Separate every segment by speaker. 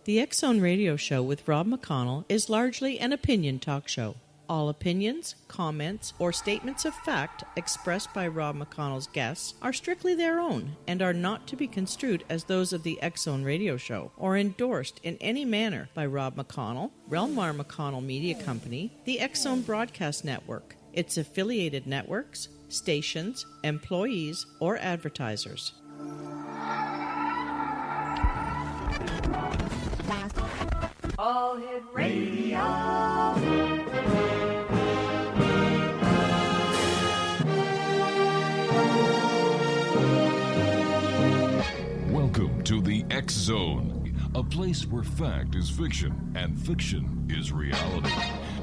Speaker 1: The X Zone Radio Show with Rob McConnell is largely an opinion talk show. All opinions, comments, or statements of fact expressed by Rob McConnell's guests are strictly their own and are not to be construed as those of the X Zone Radio Show or endorsed in any manner by Rob McConnell, rel-mar McConnell Media Company, the X Zone Broadcast Network, its affiliated networks, stations, employees, or advertisers.
Speaker 2: All Hit Radio.
Speaker 3: Welcome to the X Zone, a place where fact is fiction and fiction is reality.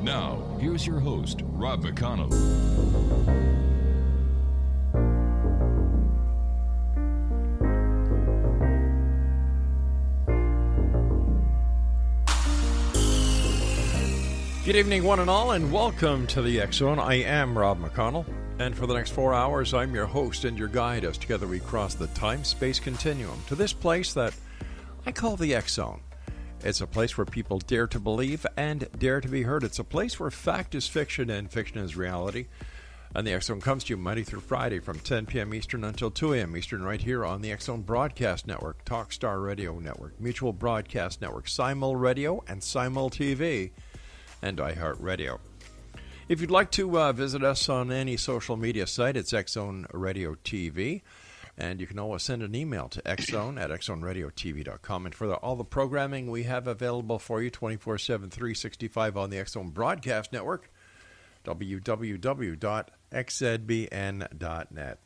Speaker 3: Now, here's your host, Rob McConnell.
Speaker 4: Good evening, one and all, and welcome to the X Zone. I am Rob McConnell, and for the next 4 hours, I'm your host and your guide as together we cross the time-space continuum to this place that I call the X Zone. It's a place where people dare to believe and dare to be heard. It's a place where fact is fiction and fiction is reality. And the X Zone comes to you Monday through Friday from 10 p.m. Eastern until 2 a.m. Eastern right here on the X Zone Broadcast Network, Talkstar Radio Network, Mutual Broadcast Network, Simul Radio, and Simul TV, and iHeartRadio. If you'd like to visit us on any social media site, it's X Zone Radio TV. And you can always send an email to xzone@xzoneradiotv.com. And for all the programming we have available for you 24/7, 365 on the X Zone Broadcast Network, www.xzbn.net.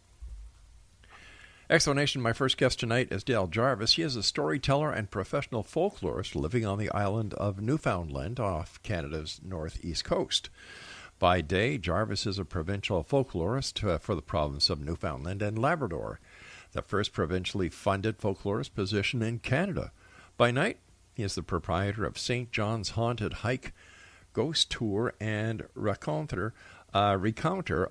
Speaker 4: Nation, my first guest tonight is Gilbert Jarvis. He is a storyteller and professional folklorist living on the island of Newfoundland off Canada's northeast coast. By day, Jarvis is a provincial folklorist for the province of Newfoundland and Labrador, the first provincially funded folklorist position in Canada. By night, he is the proprietor of St. John's Haunted Hike, Ghost Tour, and recounter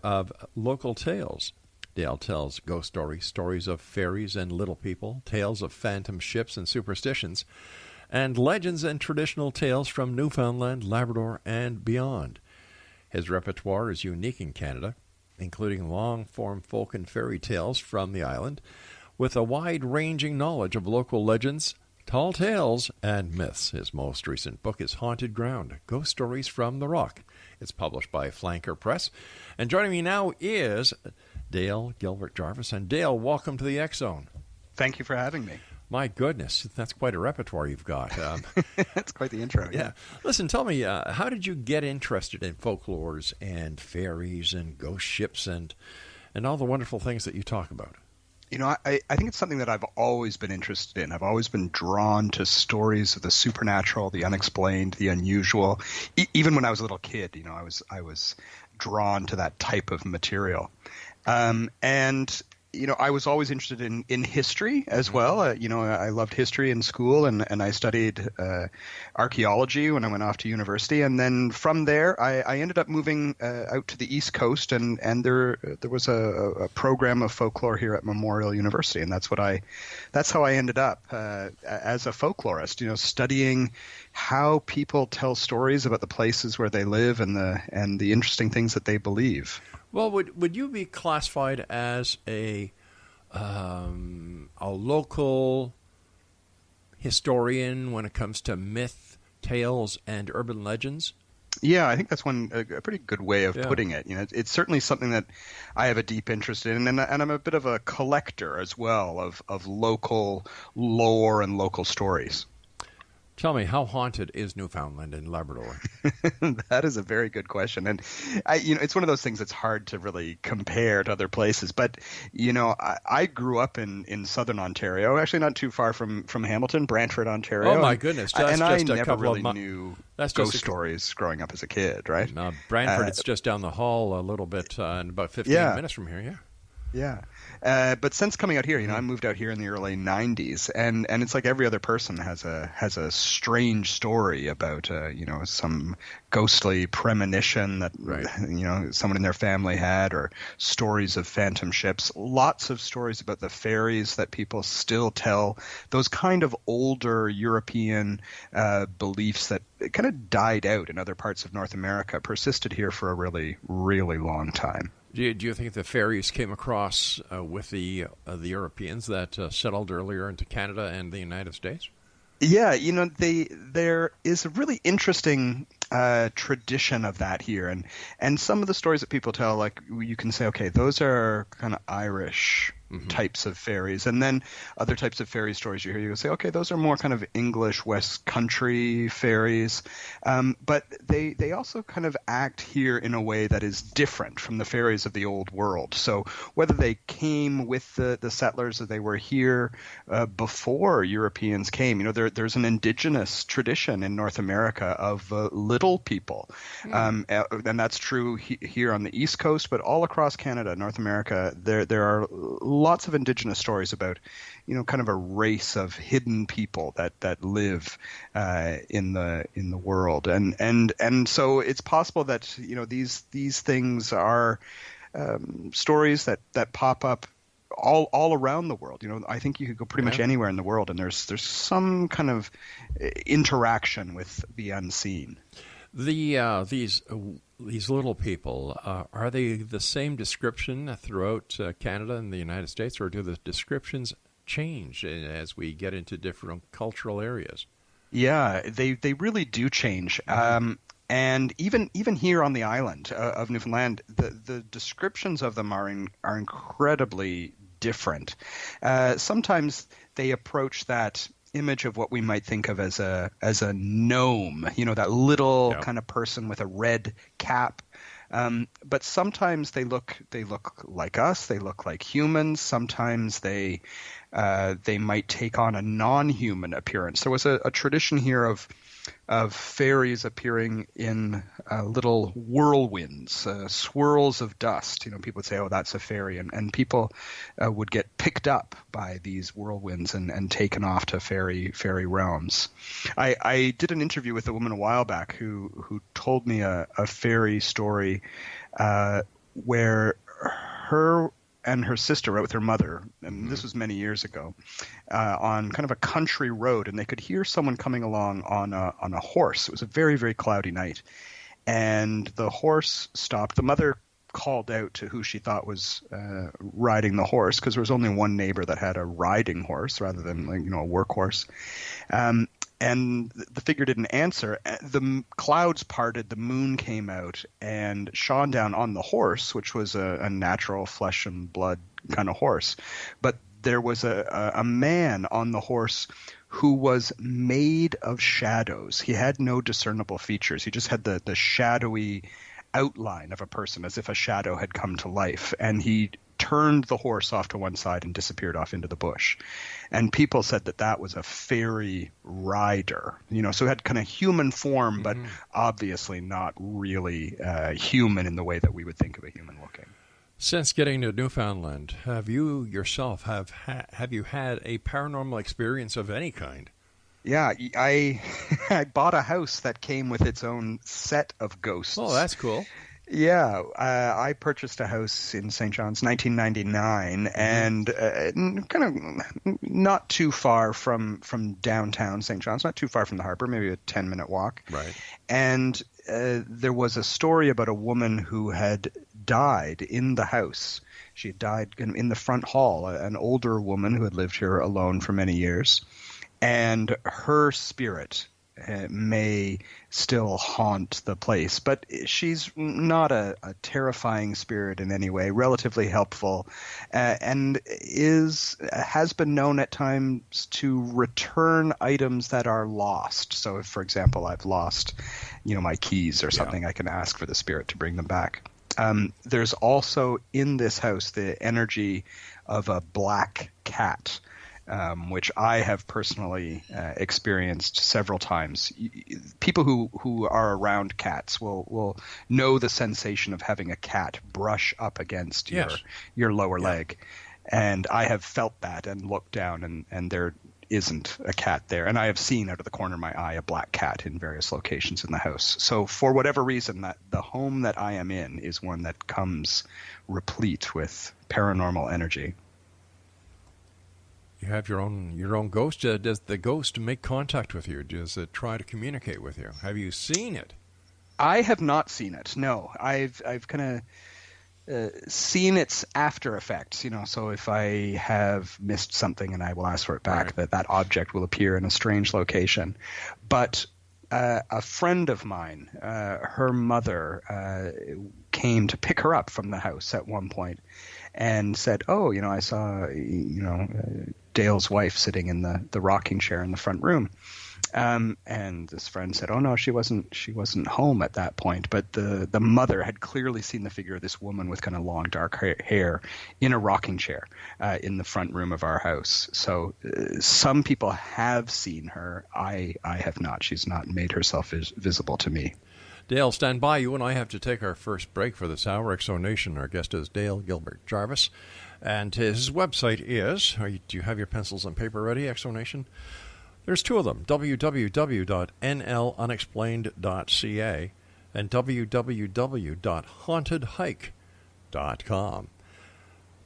Speaker 4: of local tales. Dale tells ghost stories, stories of fairies and little people, tales of phantom ships and superstitions, and legends and traditional tales from Newfoundland, Labrador, and beyond. His repertoire is unique in Canada, including long-form folk and fairy tales from the island, with a wide-ranging knowledge of local legends, tall tales, and myths. His most recent book is Haunted Ground, Ghost Stories from the Rock. It's published by Flanker Press. And joining me now is Dale Gilbert Jarvis. And Dale, welcome to the X Zone.
Speaker 5: Thank you for having me.
Speaker 4: My goodness, that's quite a repertoire you've got.
Speaker 5: That's quite the intro.
Speaker 4: Yeah. Listen, tell me, how did you get interested in folklores and fairies and ghost ships and all the wonderful things that you talk about?
Speaker 5: You know, I think it's something that I've always been interested in. I've always been drawn to stories of the supernatural, the unexplained, the unusual. Even when I was a little kid, you know, I was drawn to that type of material. And you know, I was always interested in history as well. You know, I loved history in school, and I studied archaeology when I went off to university. And then from there, I ended up moving out to the East Coast, and there was a program of folklore here at Memorial University, and that's how I ended up as a folklorist. You know, studying how people tell stories about the places where they live and the interesting things that they believe.
Speaker 4: Well, would you be classified as a local historian when it comes to myth, tales, and urban legends?
Speaker 5: Yeah, I think that's a pretty good way of putting it. You know, it's certainly something that I have a deep interest in, and I'm a bit of a collector as well of local lore and local stories.
Speaker 4: Tell me, how haunted is Newfoundland and Labrador?
Speaker 5: That is a very good question. And it's one of those things that's hard to really compare to other places. But, you know, I grew up in southern Ontario, actually not too far from Hamilton, Brantford, Ontario.
Speaker 4: Oh, my goodness.
Speaker 5: And I never really knew ghost stories growing up as a kid, right?
Speaker 4: No, Brantford, it's just down the hall a little bit, in about 15 minutes from here, yeah.
Speaker 5: Yeah. But since coming out here, I moved out here in the early 90s, and it's like every other person has a strange story about, some ghostly premonition that, someone in their family had, or stories of phantom ships. Lots of stories about the fairies that people still tell. Those kind of older European beliefs that kind of died out in other parts of North America persisted here for a really, really long time.
Speaker 4: Do you think the fairies came across with the Europeans that settled earlier into Canada and the United States?
Speaker 5: Yeah, there is a really interesting tradition of that here, and some of the stories that people tell, like you can say, okay, those are kind of Irish types of fairies, and then other types of fairy stories you hear, you say, okay, those are more kind of English West Country fairies, but they also kind of act here in a way that is different from the fairies of the old world. So whether they came with the settlers, or they were here before Europeans came, there's an indigenous tradition in North America of little people, and that's true here on the East Coast, but all across Canada, North America, there are lots of indigenous stories about, kind of a race of hidden people that live in the world, and so it's possible that these things are stories that pop up all around the world. I think you could go pretty much anywhere in the world, and there's some kind of interaction with the unseen.
Speaker 4: These little people, are they the same description throughout Canada and the United States, or do the descriptions change as we get into different cultural areas?
Speaker 5: Yeah, they really do change. And even here on the island of Newfoundland, the descriptions of them are incredibly different. Sometimes they approach that image of what we might think of as a gnome, that little kind of person with a red cap. But sometimes they look like us. They look like humans. Sometimes they might take on a non-human appearance. There was a tradition here of fairies appearing in little whirlwinds, swirls of dust. People would say, "Oh, that's a fairy," and people would get picked up by these whirlwinds and taken off to fairy realms. I did an interview with a woman a while back who told me a fairy story where her and her sister wrote with her mother, and this was many years ago, on kind of a country road, and they could hear someone coming along on a horse. It was a very, very cloudy night, and the horse stopped. The mother called out to who she thought was riding the horse, because there was only one neighbor that had a riding horse rather than a workhorse. And the figure didn't answer. The clouds parted, the moon came out and shone down on the horse, which was a natural flesh and blood kind of horse. But there was a man on the horse who was made of shadows. He had no discernible features. He just had the shadowy outline of a person, as if a shadow had come to life. And he turned the horse off to one side and disappeared off into the bush. And people said that was a fairy rider, so it had kind of human form, but obviously not really human in the way that we would think of a human looking.
Speaker 4: Since getting to Newfoundland, have you yourself have you had a paranormal experience of any kind?
Speaker 5: Yeah, I bought a house that came with its own set of ghosts.
Speaker 4: Oh, that's cool.
Speaker 5: Yeah, I purchased a house in St. John's, 1999, and kind of not too far from downtown St. John's, not too far from the harbor, maybe a 10-minute walk.
Speaker 4: Right.
Speaker 5: And there was a story about a woman who had died in the house. She had died in the front hall, an older woman who had lived here alone for many years, and her spirit may still haunt the place, but she's not a terrifying spirit in any way, relatively helpful, and has been known at times to return items that are lost. So if, for example, I've lost, my keys or something, I can ask for the spirit to bring them back. There's also in this house the energy of a black cat. which I have personally experienced several times. People who are around cats will know the sensation of having a cat brush up against your lower leg. And I have felt that and looked down, and there isn't a cat there. And I have seen out of the corner of my eye a black cat in various locations in the house. So for whatever reason, that the home that I am in is one that comes replete with paranormal energy.
Speaker 4: You have your own ghost. Does the ghost make contact with you? Does it try to communicate with you? Have you seen it?
Speaker 5: I have not seen it. No, I've kind of seen its after effects. So if I have missed something and I will ask for it back, that object will appear in a strange location. But a friend of mine, her mother came to pick her up from the house at one point and said, "Oh, I saw, Dale's wife sitting in the rocking chair in the front room." And this friend said, "Oh no, she wasn't home at that point." But the mother had clearly seen the figure of this woman with kind of long dark hair in a rocking chair in the front room of our house. So some people have seen her. I have not. She's not made herself visible to me.
Speaker 4: Dale, stand by. You and I have to take our first break for this hour. Exonation. Our guest is Dale Gilbert Jarvis. And his website is, do you have your pencils and paper ready, Exonation? There's two of them, www.nlunexplained.ca and www.hauntedhike.com.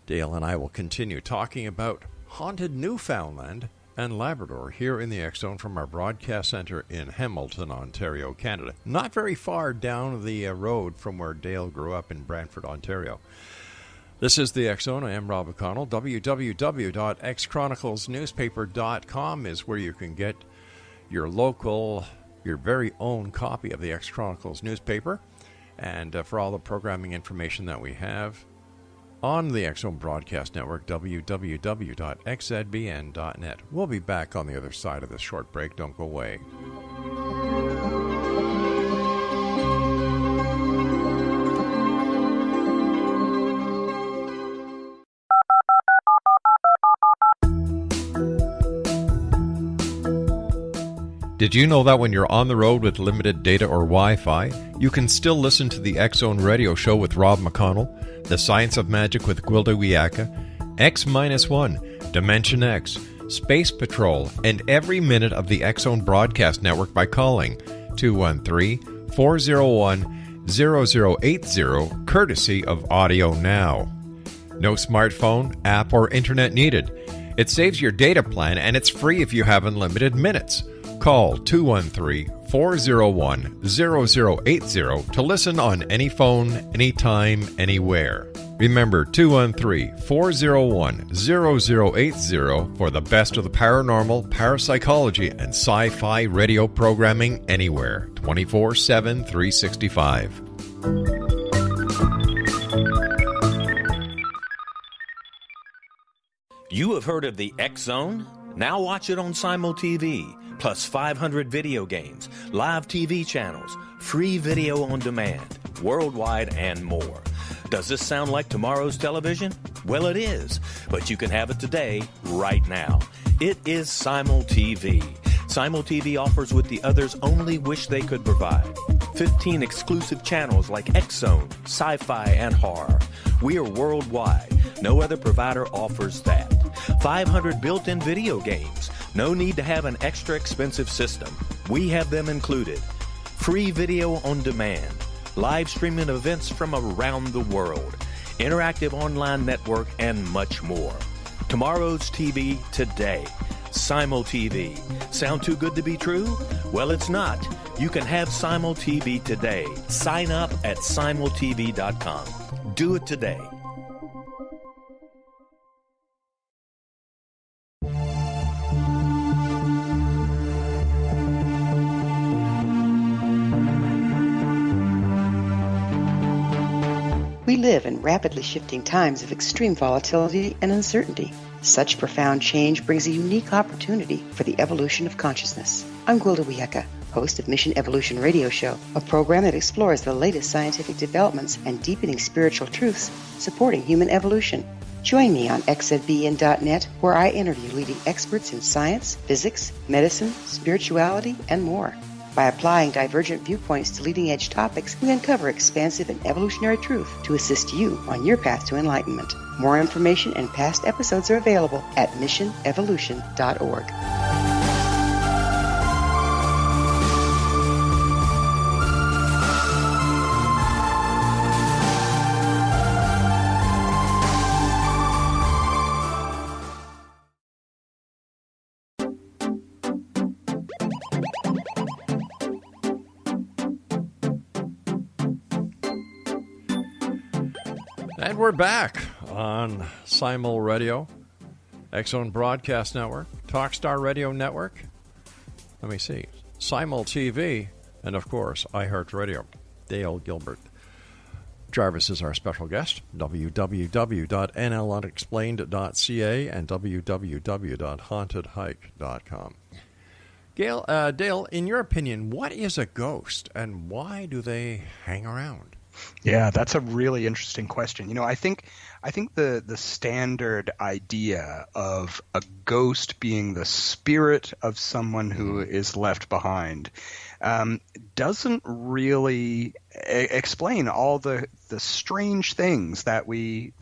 Speaker 4: Dale and I will continue talking about haunted Newfoundland and Labrador here in the X-Zone from our broadcast center in Hamilton, Ontario, Canada. Not very far down the road from where Dale grew up in Brantford, Ontario. This is the X-Zone. I am Rob O'Connell. www.xchroniclesnewspaper.com is where you can get your very own copy of the X Chronicles newspaper. And for all the programming information that we have on the X-Zone Broadcast Network, www.xzbn.net. We'll be back on the other side of this short break. Don't go away. Did you know that when you're on the road with limited data or Wi-Fi, you can still listen to the X-Zone radio show with Rob McConnell, The Science of Magic with Gwilda Wiyaka, X-1, Dimension X, Space Patrol, and every minute of the X-Zone Broadcast Network by calling 213-401-0080, courtesy of Audio Now. No smartphone, app, or internet needed. It saves your data plan, and it's free if you have unlimited minutes. Call 213-401-0080 to listen on any phone, anytime, anywhere. Remember, 213-401-0080 for the best of the paranormal, parapsychology, and sci-fi radio programming anywhere, 24/7, 365.
Speaker 6: You have heard of the X-Zone? Now watch it on Simul TV. Plus 500 video games, live TV channels, free video on demand, worldwide, and more. Does this sound like tomorrow's television? Well, it is, but you can have it today, right now. It is Simul TV. Simul TV offers what the others only wish they could provide. 15 exclusive channels like X-Zone, Sci-Fi, and Horror. We are worldwide. No other provider offers that. 500 built-in video games. No need to have an extra expensive system. We have them included. Free video on demand. Live streaming events from around the world. Interactive online network, and much more. Tomorrow's TV today. Simul TV. Sound too good to be true? Well, it's not. You can have Simul TV today. Sign up at simultv.com. Do it today.
Speaker 7: We live in rapidly shifting times of extreme volatility and uncertainty. Such profound change brings a unique opportunity for the evolution of consciousness. I'm Gwilda Wiyaka, host of Mission Evolution Radio Show, a program that explores the latest scientific developments and deepening spiritual truths supporting human evolution. Join me on xzbn.net, where I interview leading experts in science, physics, medicine, spirituality, and more. By applying divergent viewpoints to leading-edge topics, we uncover expansive and evolutionary truth to assist you on your path to enlightenment. More information and past episodes are available at missionevolution.org.
Speaker 4: And we're back on Simul Radio, X-Zone Broadcast Network, Talkstar Radio Network, let me see, Simul TV, and of course, iHeartRadio. Dale Gilbert Jarvis is our special guest, www.nlunexplained.ca and www.hauntedhike.com. Dale, in your opinion, what is a ghost and why do they hang around?
Speaker 5: Yeah, that's a really interesting question. You know, I think the standard idea of a ghost being the spirit of someone who is left behind doesn't really explain all the strange things that we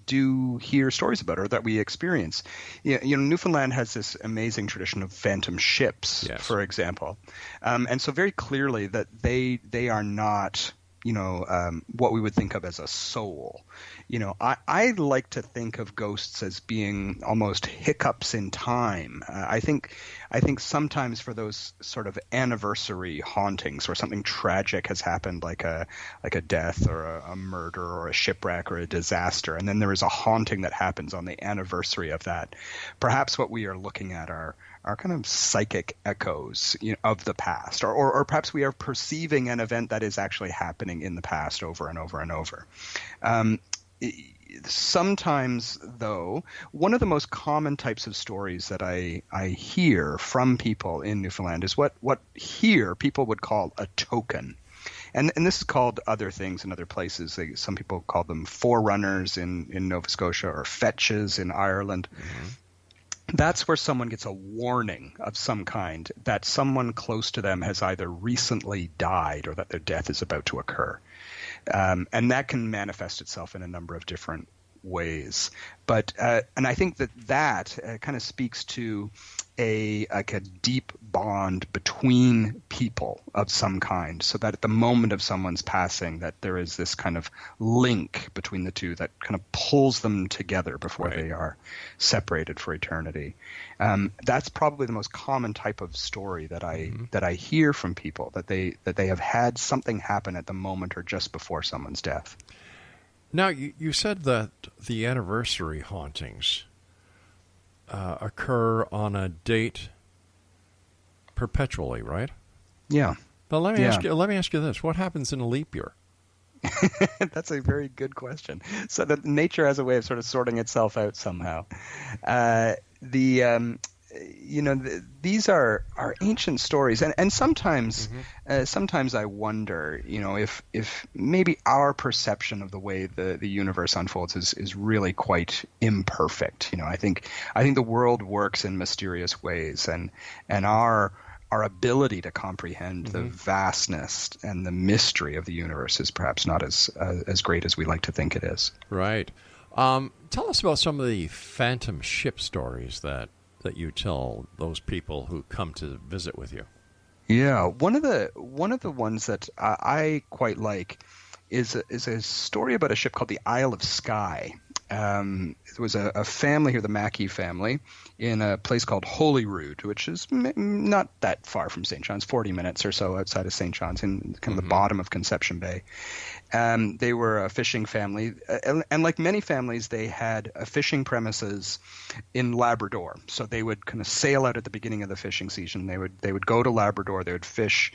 Speaker 5: do hear stories about or that we experience. You know, Newfoundland has this amazing tradition of phantom ships, yes, for example, and so very clearly that they are not, you know, what we would think of as a soul. You know, I like to think of ghosts as being almost hiccups in time. I think sometimes for those sort of anniversary hauntings where something tragic has happened, like a death or a murder or a shipwreck or a disaster, and then there is a haunting that happens on the anniversary of that. Perhaps what we are looking at are kind of psychic echoes, you know, of the past, or perhaps we are perceiving an event that is actually happening in the past over and over and over. Sometimes, though, one of the most common types of stories that I hear from people in Newfoundland is what here people would call a token. And this is called other things in other places. Some people call them forerunners in Nova Scotia or fetches in Ireland. Mm-hmm. That's where someone gets a warning of some kind that someone close to them has either recently died or that their death is about to occur. And that can manifest itself in a number of different ways. But and I think that kind of speaks to a deep bond between people of some kind, so that at the moment of someone's passing, that there is this kind of link between the two that kind of pulls them together before they are separated for eternity. That's probably the most common type of story that I hear from people, that they have had something happen at the moment or just before someone's death.
Speaker 4: Now, you said that the anniversary hauntings occur on a date perpetually, right?
Speaker 5: Yeah.
Speaker 4: But let me ask you this: what happens in a leap year?
Speaker 5: That's a very good question. So that nature has a way of sort of sorting itself out somehow. These are ancient stories, and sometimes sometimes I wonder, you know, if maybe our perception of the way the universe unfolds is really quite imperfect. You know, I think the world works in mysterious ways, and our ability to comprehend the vastness and the mystery of the universe is perhaps not as great as we like to think it is.
Speaker 4: Right. Tell us about some of the phantom ship stories that you tell those people who come to visit with you.
Speaker 5: Yeah, one of the ones that I quite like is a story about a ship called the Isle of Skye. There was a family here, the Mackey family, in a place called Holyrood, which is not that far from St. John's, 40 minutes or so outside of St. John's, in kind of the bottom of Conception Bay. They were a fishing family, and like many families, they had a fishing premises in Labrador. So they would kind of sail out at the beginning of the fishing season. They would go to Labrador, they would fish,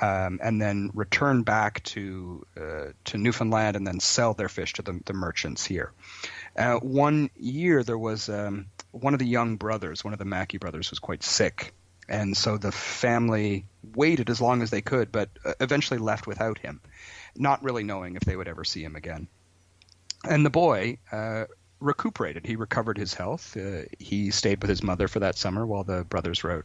Speaker 5: and then return back to Newfoundland and then sell their fish to the merchants here. One year there was one of the young brothers, one of the Mackey brothers, was quite sick. And so the family waited as long as they could, but eventually left without him, not really knowing if they would ever see him again. And the boy recuperated. He recovered his health. He stayed with his mother for that summer while the brothers were out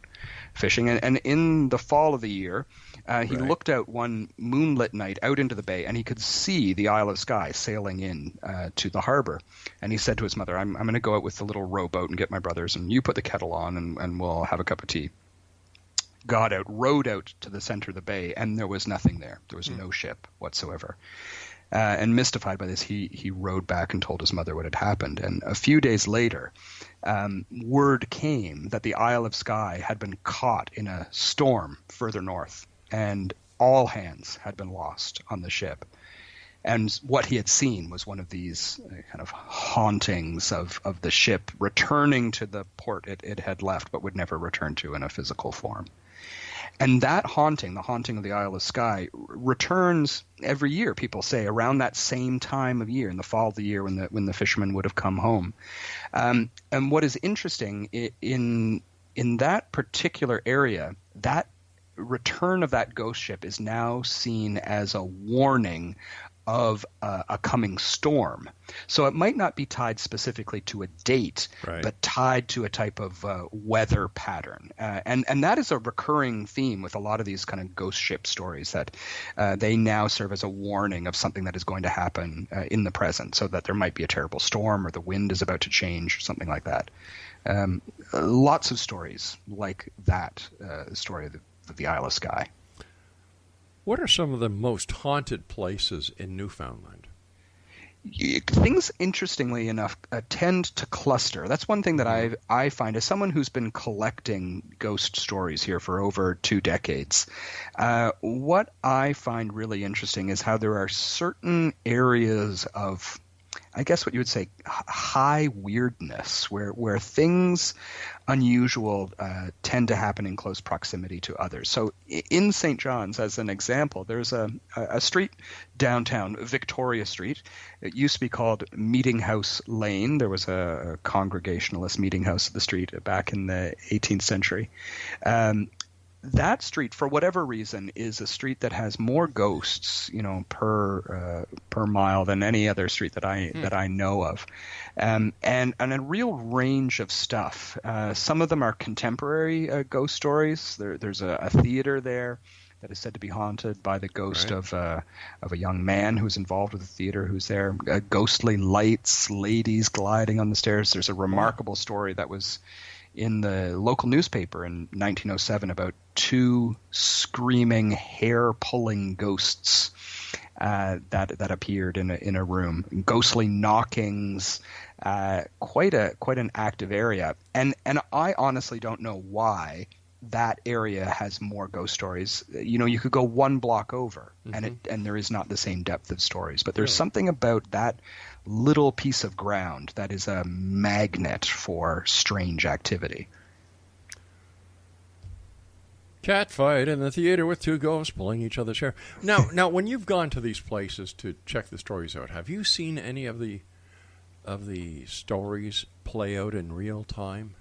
Speaker 5: fishing. And in the fall of the year, he looked out one moonlit night out into the bay, and he could see the Isle of Skye sailing in to the harbor. And he said to his mother, I'm going to go out with the little rowboat and get my brothers, and you put the kettle on, and we'll have a cup of tea. Got out, rowed out to the center of the bay, and there was nothing there. There was no ship whatsoever. And mystified by this, he rowed back and told his mother what had happened. And a few days later, word came that the Isle of Skye had been caught in a storm further north, and all hands had been lost on the ship. And what he had seen was one of these kind of hauntings of the ship returning to the port it had left but would never return to in a physical form. And that haunting, the haunting of the Isle of Skye, returns every year, people say, around that same time of year, in the fall of the year when the fishermen would have come home. And what is interesting, in that particular area, that return of that ghost ship is now seen as a warning of a coming storm. So it might not be tied specifically to a date, but tied to a type of weather pattern. And that is a recurring theme with a lot of these kind of ghost ship stories, that they now serve as a warning of something that is going to happen in the present, so that there might be a terrible storm or the wind is about to change or something like that. Lots of stories like that story of the Isle of Skye.
Speaker 4: What are some of the most haunted places in Newfoundland?
Speaker 5: Things, interestingly enough, tend to cluster. That's one thing that I find as someone who's been collecting ghost stories here for over 2 decades. What I find really interesting is how there are certain areas of, I guess what you would say, high weirdness, where things unusual tend to happen in close proximity to others. So in St. John's, as an example, there's a street downtown, Victoria Street. It used to be called Meeting House Lane. There was a Congregationalist meeting house at the street back in the 18th century. That street, for whatever reason, is a street that has more ghosts, per mile than any other street that I know of, and a real range of stuff. Some of them are contemporary ghost stories. There's a theater there that is said to be haunted by the ghost of a young man who's involved with the theater who's there. Ghostly lights, ladies gliding on the stairs. There's a remarkable story that was in the local newspaper in 1907 about 2 screaming, hair-pulling ghosts that appeared in a room. Ghostly knockings, quite an active area. And I honestly don't know why that area has more ghost stories. You could go 1 block over, and there is not the same depth of stories. But there's something about that little piece of ground that is a magnet for strange activity.
Speaker 4: Cat fight in the theater with 2 ghosts pulling each other's hair. Now, when you've gone to these places to check the stories out, have you seen any of the stories play out in real time?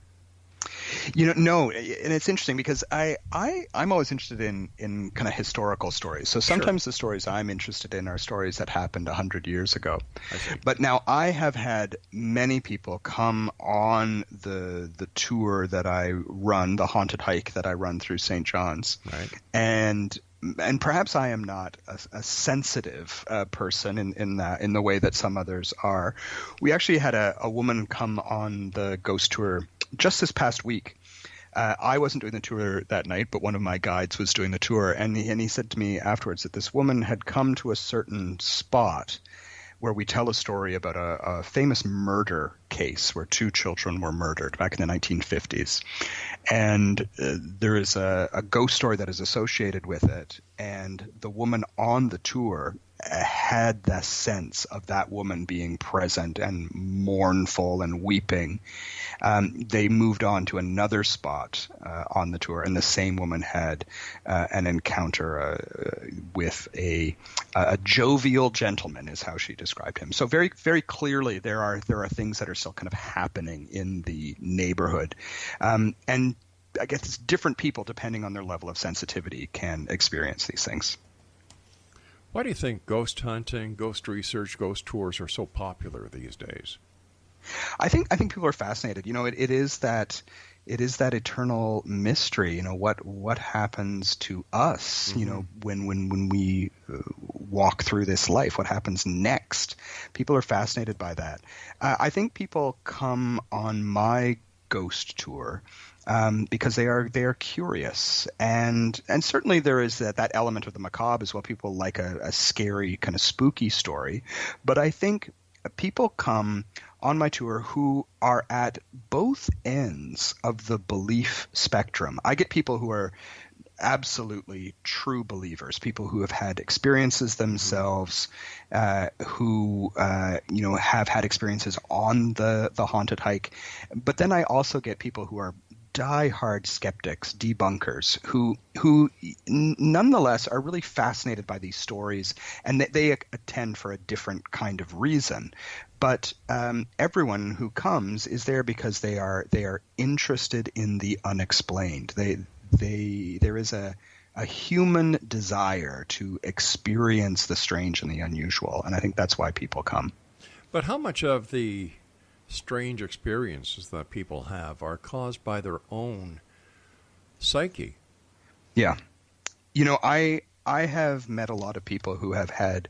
Speaker 5: No, and it's interesting because I'm always interested in kind of historical stories. So sometimes the stories I'm interested in are stories that happened 100 years ago. But now I have had many people come on the tour that I run, the haunted hike that I run through St. John's, and perhaps I am not a sensitive person in the way that some others are. We actually had a woman come on the ghost tour just this past week. I wasn't doing the tour that night, but one of my guides was doing the tour, and he said to me afterwards that this woman had come to a certain spot where we tell a story about a famous murder case where 2 children were murdered back in the 1950s. And there is a ghost story that is associated with it, and the woman on the tour had the sense of that woman being present and mournful and weeping. They moved on to another spot on the tour, and the same woman had an encounter with a jovial gentleman, is how she described him. So very, very clearly there are things that are still kind of happening in the neighborhood. And I guess it's different people, depending on their level of sensitivity, can experience these things.
Speaker 4: Why do you think ghost hunting, ghost research, ghost tours are so popular these days?
Speaker 5: I think people are fascinated. It is that eternal mystery. What happens to us? When we walk through this life, what happens next? People are fascinated by that. I think people come on my ghost tour because they are curious, and certainly there is that element of the macabre as well. People like a scary kind of spooky story, but I think people come on my tour who are at both ends of the belief spectrum. I get people who are absolutely true believers, people who have had experiences themselves, who have had experiences on the haunted hike. But then I also get people who are die-hard skeptics, debunkers, who nonetheless are really fascinated by these stories, and they attend for a different kind of reason. But everyone who comes is there because they are interested in the unexplained. There is a human desire to experience the strange and the unusual, and I think that's why people come.
Speaker 4: But how much of the strange experiences that people have are caused by their own psyche?
Speaker 5: Yeah. I have met a lot of people who have had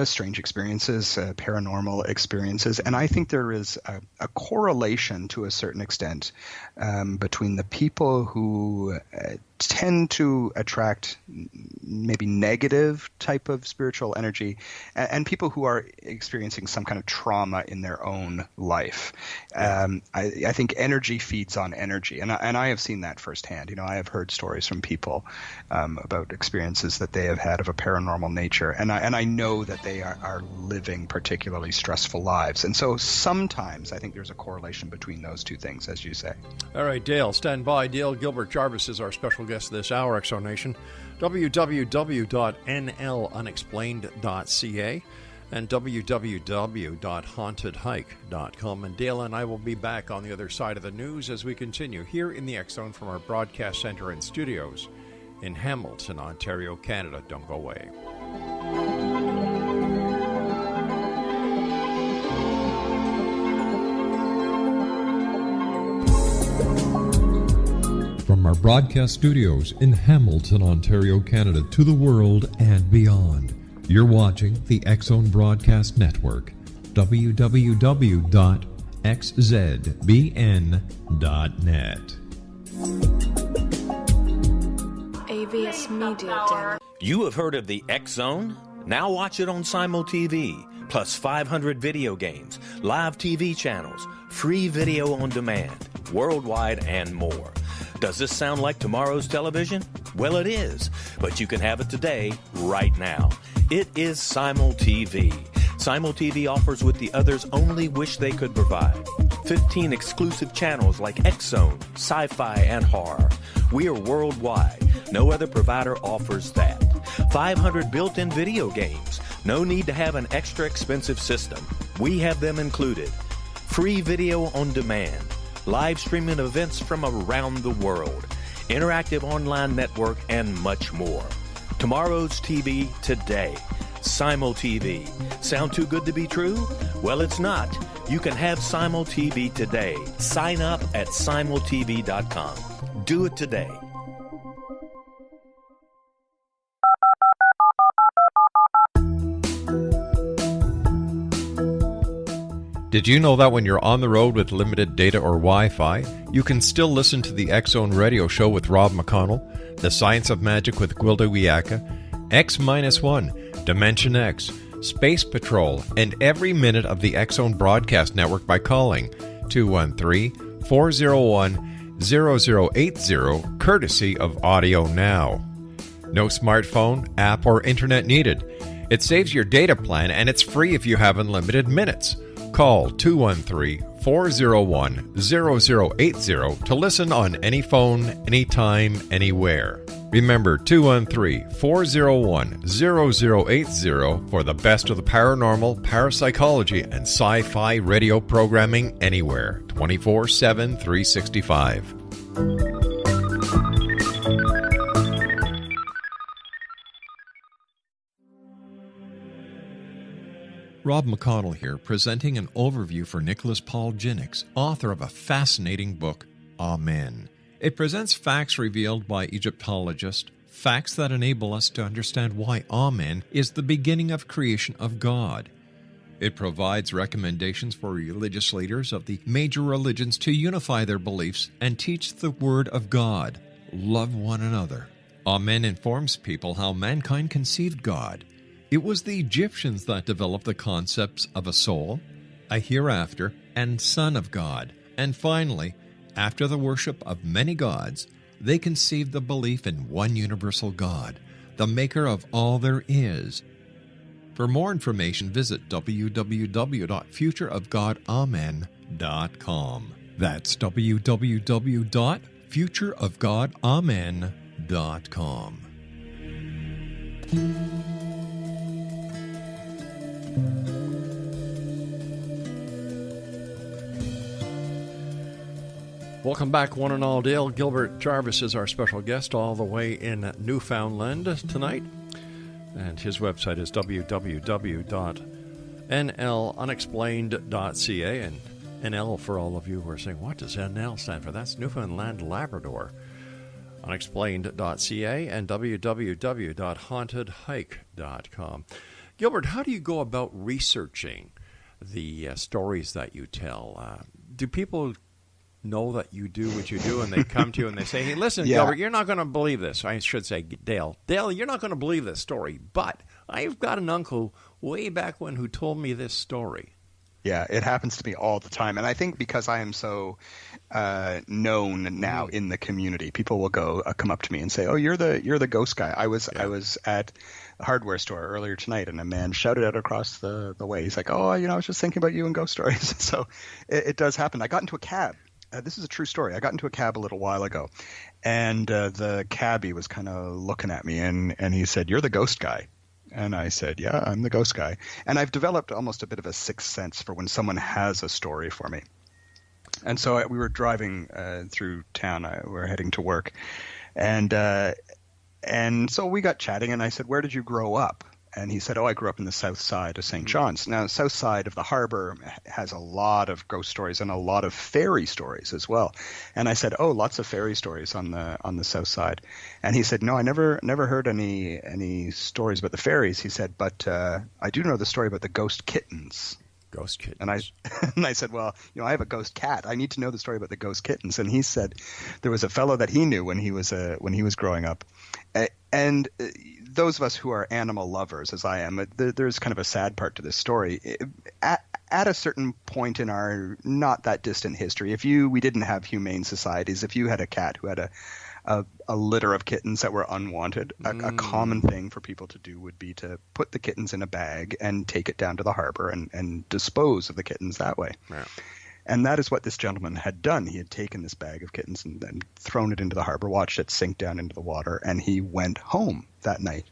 Speaker 5: strange experiences, paranormal experiences, and I think there is a correlation to a certain extent between the people who tend to attract maybe negative type of spiritual energy and people who are experiencing some kind of trauma in their own life. I think energy feeds on energy, and I have seen that firsthand. I have heard stories from people about experiences that they have had of a paranormal nature, and I know that they are living particularly stressful lives. And so sometimes I think there's a correlation between those two things, as you say.
Speaker 4: All right, Dale, stand by. Dale Gilbert Jarvis is our special guest this hour, Exonation. www.nlunexplained.ca and www.hauntedhike.com. And Dale and I will be back on the other side of the news as we continue here in the X-Zone from our broadcast center and studios in Hamilton, Ontario, Canada. Don't go away.
Speaker 8: From our broadcast studios in Hamilton, Ontario, Canada, to the world and beyond, you're watching the X-Zone Broadcast Network, www.xzbn.net.
Speaker 9: AVS Media Den.
Speaker 6: You have heard of the X-Zone? Now watch it on Simul TV, plus 500 video games, live TV channels, free video on demand, worldwide, and more. Does this sound like tomorrow's television? Well, it is, but you can have it today, right now. It is Simul TV. Simul TV offers what the others only wish they could provide. 15 exclusive channels like X-Zone, Sci-Fi, and Horror. We are worldwide. No other provider offers that. 500 built-in video games. No need to have an extra expensive system. We have them included. Free video on demand. Live streaming events from around the world, interactive online network, and much more. Tomorrow's TV today. Simul TV. Sound too good to be true? Well, it's not. You can have Simul TV today. Sign up at simultv.com. Do it today.
Speaker 4: Did you know that when you're on the road with limited data or Wi-Fi, you can still listen to the X-Zone Radio Show with Rob McConnell, The Science of Magic with Gwilda Wiyaka, X-1, Dimension X, Space Patrol, and every minute of the X-Zone Broadcast Network by calling 213-401-0080, courtesy of Audio Now. No smartphone, app, or internet needed. It saves your data plan, and it's free if you have unlimited minutes. Call 213-401-0080 to listen on any phone, anytime, anywhere. Remember 213-401-0080 for the best of the paranormal, parapsychology, and sci-fi radio programming anywhere, 24/7, 365.
Speaker 8: Rob McConnell here, presenting an overview for Nicholas Paul Jennings, author of a fascinating book, Amen. It presents facts revealed by Egyptologists, facts that enable us to understand why Amen is the beginning of creation of God. It provides recommendations for religious leaders of the major religions to unify their beliefs and teach the Word of God. Love one another. Amen informs people how mankind conceived God. It was the Egyptians that developed the concepts of a soul, a hereafter, and Son of God. And finally, after the worship of many gods, they conceived the belief in one universal God, the maker of all there is. For more information, visit www.futureofgodamen.com. That's www.futureofgodamen.com.
Speaker 4: Welcome back, one and all. Dale Gilbert Jarvis is our special guest all the way in Newfoundland tonight. And his website is www.nlunexplained.ca. And NL, for all of you who are saying, what does NL stand for? That's Newfoundland and Labrador. Unexplained.ca and www.hauntedhike.com. Gilbert, how do you go about researching the stories that you tell? Do people know that you do what you do and they come to you and they say, hey, listen, Gilbert, you're not going to believe this. I should say, Dale, you're not going to believe this story, but I've got an uncle way back when who told me this story.
Speaker 5: Yeah, it happens to me all the time. And I think because I am so known now in the community, people will come up to me and say, oh, you're the ghost guy. I was at a hardware store earlier tonight, and a man shouted out across the way. He's like, oh, I was just thinking about you and ghost stories. So it does happen. I got into a cab. This is a true story. I got into a cab a little while ago, and the cabbie was kind of looking at me, and he said, you're the ghost guy. And I said, yeah, I'm the ghost guy. And I've developed almost a bit of a sixth sense for when someone has a story for me. And so we were driving through town. We were heading to work. And so we got chatting, and I said, where did you grow up? And he said, oh, I grew up in the south side of St. John's. Now, the south side of the harbor has a lot of ghost stories and a lot of fairy stories as well. And I said, oh, lots of fairy stories on the south side. And he said, no, I never heard any stories about the fairies. He said, but I do know the story about the ghost kittens.
Speaker 4: Ghost kittens.
Speaker 5: And I said, well, I have a ghost cat. I need to know the story about the ghost kittens. And he said there was a fellow that he knew when he was growing up. And those of us who are animal lovers, as I am, there's kind of a sad part to this story. At a certain point in our not that distant history, we didn't have humane societies, if you had a cat who had a litter of kittens that were unwanted, a common thing for people to do would be to put the kittens in a bag and take it down to the harbor and dispose of the kittens that way. Yeah. And that is what this gentleman had done. He had taken this bag of kittens and then thrown it into the harbor, watched it sink down into the water, and he went home that night.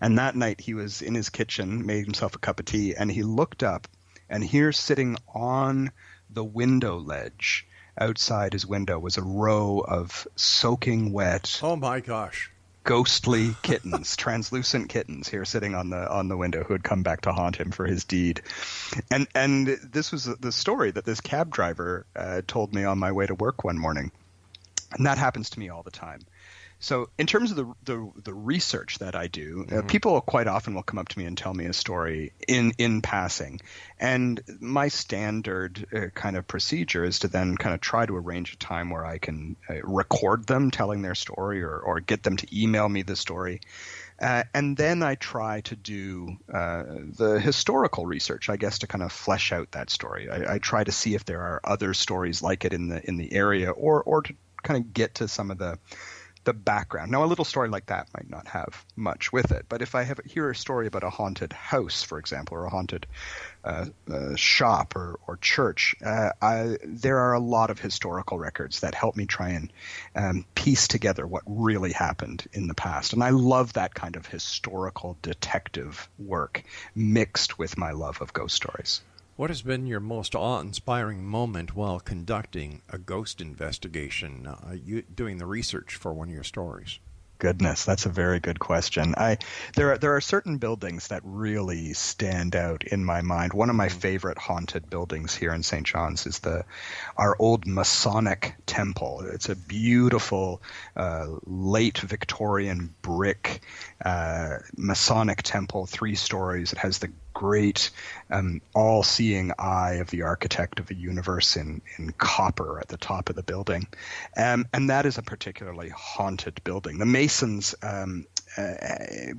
Speaker 5: And that night he was in his kitchen, made himself a cup of tea, and he looked up, and here sitting on the window ledge outside his window was a row of soaking wet.
Speaker 4: Oh my gosh.
Speaker 5: Ghostly kittens, translucent kittens here sitting on the window who had come back to haunt him for his deed. And this was the story that this cab driver told me on my way to work one morning. And that happens to me all the time. So in terms of the research that I do, people quite often will come up to me and tell me a story in passing. And my standard kind of procedure is to then kind of try to arrange a time where I can record them telling their story or get them to email me the story. And then I try to do the historical research, I guess, to kind of flesh out that story. I try to see if there are other stories like it in the area or to kind of get to some of the background. Now, a little story like that might not have much with it, but if I hear a story about a haunted house, for example, or a haunted shop or church, there are a lot of historical records that help me try and piece together what really happened in the past. And I love that kind of historical detective work mixed with my love of ghost stories.
Speaker 4: What has been your most awe-inspiring moment while conducting a ghost investigation, you doing the research for one of your stories?
Speaker 5: goodness, that's a very good question. There are certain buildings that really stand out in my mind. One of my favorite haunted buildings here in St. John's is our old Masonic temple. It's a beautiful late Victorian brick Masonic temple, 3 stories. It has the great all-seeing eye of the architect of the universe in copper at the top of the building. And that is a particularly haunted building. The Masons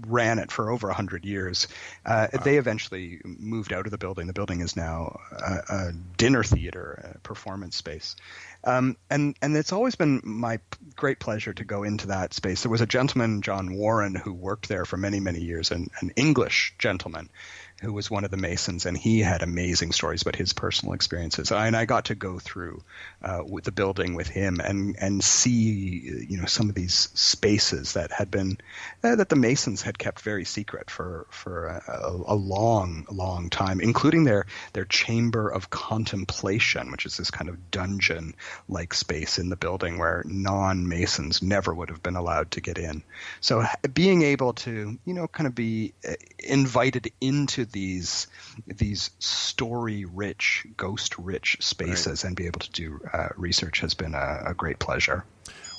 Speaker 5: ran it for over 100 years. They eventually moved out of the building. The building is now a dinner theater, a performance space. And it's always been my great pleasure to go into that space. There was a gentleman, John Warren, who worked there for many, many years, an English gentleman who was one of the Masons, and he had amazing stories about his personal experiences. And I got to go through with the building with him and see, some of these spaces that had been that the Masons had kept very secret for a long, long time, including their chamber of contemplation, which is this kind of dungeon-like space in the building where non-Masons never would have been allowed to get in. So being able to, kind of be invited into these story-rich, ghost-rich spaces and be able to do research has been a great pleasure.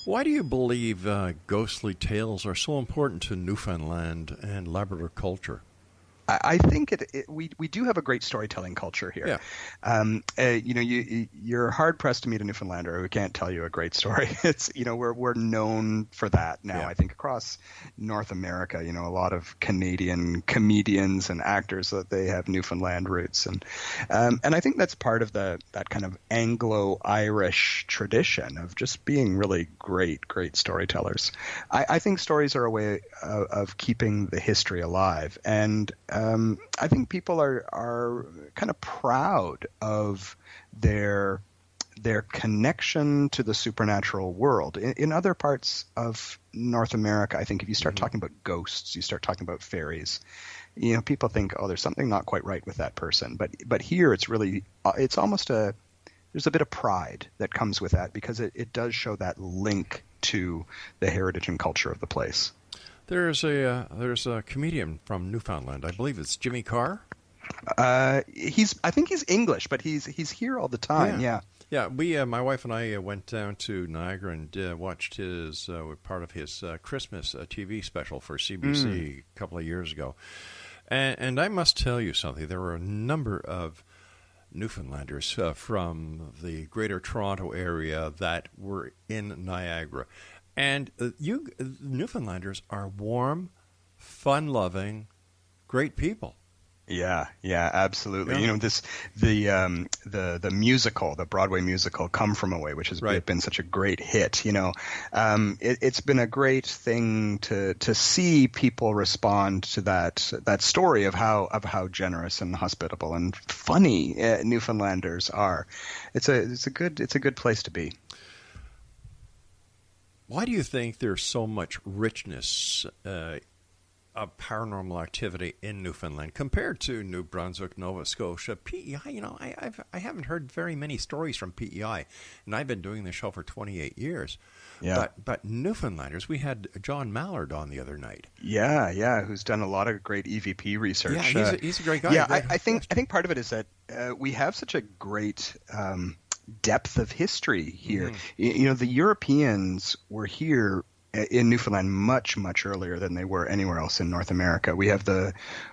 Speaker 4: Why do you believe ghostly tales are so important to Newfoundland and Labrador culture?
Speaker 5: I think we do have a great storytelling culture here. Yeah. You're hard pressed to meet a Newfoundlander who can't tell you a great story. It's we're known for that now. Yeah. I think across North America, a lot of Canadian comedians and actors that they have Newfoundland roots, and I think that's part of that kind of Anglo-Irish tradition of just being really great storytellers. I think stories are a way of keeping the history alive, and I think people are kind of proud of their connection to the supernatural world. In other parts of North America, I think if you start talking about ghosts, you start talking about fairies, people think, oh, there's something not quite right with that person. But here it's almost there's a bit of pride that comes with that because it does show that link to the heritage and culture of the place.
Speaker 4: There's a comedian from Newfoundland. I believe it's Jimmy Carr.
Speaker 5: I think he's English, but he's here all the time. Yeah.
Speaker 4: We my wife and I went down to Niagara and watched his part of his Christmas TV special for CBC a couple of years ago. And I must tell you something. There were a number of Newfoundlanders from the Greater Toronto area that were in Niagara. And you Newfoundlanders are warm, fun-loving, great people.
Speaker 5: Yeah, absolutely. Yeah. The musical, the Broadway musical, Come From Away, which has been such a great hit. It's been a great thing to see people respond to that story of how generous and hospitable and funny Newfoundlanders are. It's a good place to be.
Speaker 4: Why do you think there's so much richness of paranormal activity in Newfoundland compared to New Brunswick, Nova Scotia, PEI? I haven't heard very many stories from PEI, and I've been doing this show for 28 years. Yeah. But Newfoundlanders, we had John Mallard on the other night.
Speaker 5: Yeah, who's done a lot of great EVP research.
Speaker 4: Yeah, he's a great guy.
Speaker 5: Yeah, I think part of it is that we have such a great depth of history here. The Europeans were here in Newfoundland much, much earlier than they were anywhere else in North America. We have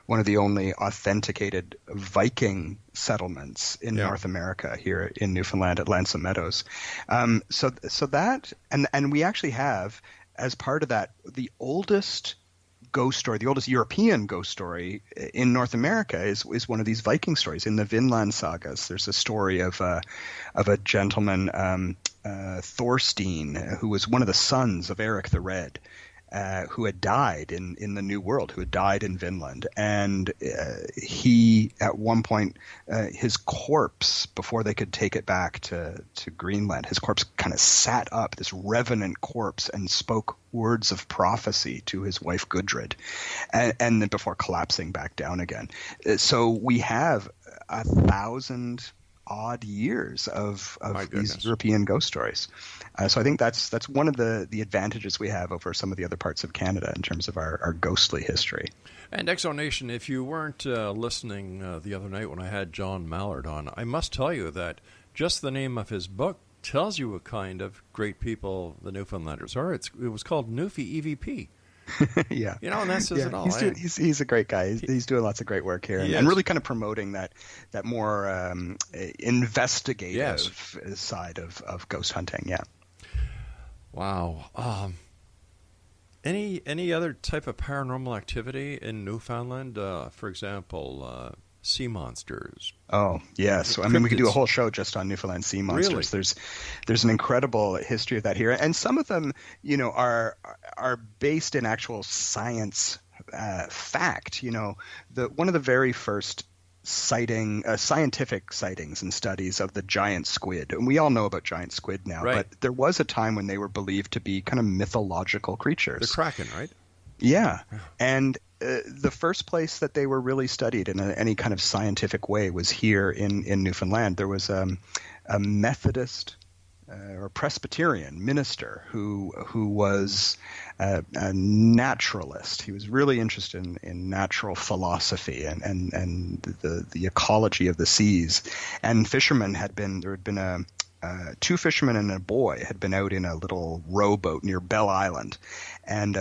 Speaker 5: one of the only authenticated Viking settlements in North America here in Newfoundland at Lansom Meadows. So that, and we actually have, as part of that, the oldest ghost story, the oldest European ghost story in North America is one of these Viking stories. In the Vinland sagas, there's a story of a gentleman, Thorstein, who was one of the sons of Eric the Red, who had died in the New World, who had died in Vinland. And he, at one point, his corpse, before they could take it back to Greenland, his corpse kind of sat up, this revenant corpse, and spoke words of prophecy to his wife Gudrid, and then before collapsing back down again. So we have 1,000 odd years of these European ghost stories. So I think that's one of the advantages we have over some of the other parts of Canada in terms of our ghostly history.
Speaker 4: And Exonation, if you weren't listening the other night when I had John Mallard on, I must tell you that just the name of his book tells you what kind of great people the Newfoundlanders are. It was called Newfie EVP.
Speaker 5: Yeah.
Speaker 4: And that says it all.
Speaker 5: He's a great guy. He's doing lots of great work here and really kind of promoting that more investigative side of ghost hunting. Yeah.
Speaker 4: Wow. Any other type of paranormal activity in Newfoundland? For example, sea monsters.
Speaker 5: Oh, yes. I mean, we could do a whole show just on Newfoundland sea monsters. Really? There's an incredible history of that here. And some of them, are based in actual science fact. One of the very first scientific sightings and studies of the giant squid. And we all know about giant squid now, right. But there was a time when they were believed to be kind of mythological creatures.
Speaker 4: The Kraken, right?
Speaker 5: Yeah. And the first place that they were really studied in any kind of scientific way was here in Newfoundland. There was a Methodist or Presbyterian minister who was a naturalist. He was really interested in natural philosophy and the ecology of the seas. And fishermen there had been two fishermen and a boy had been out in a little rowboat near Bell Island, and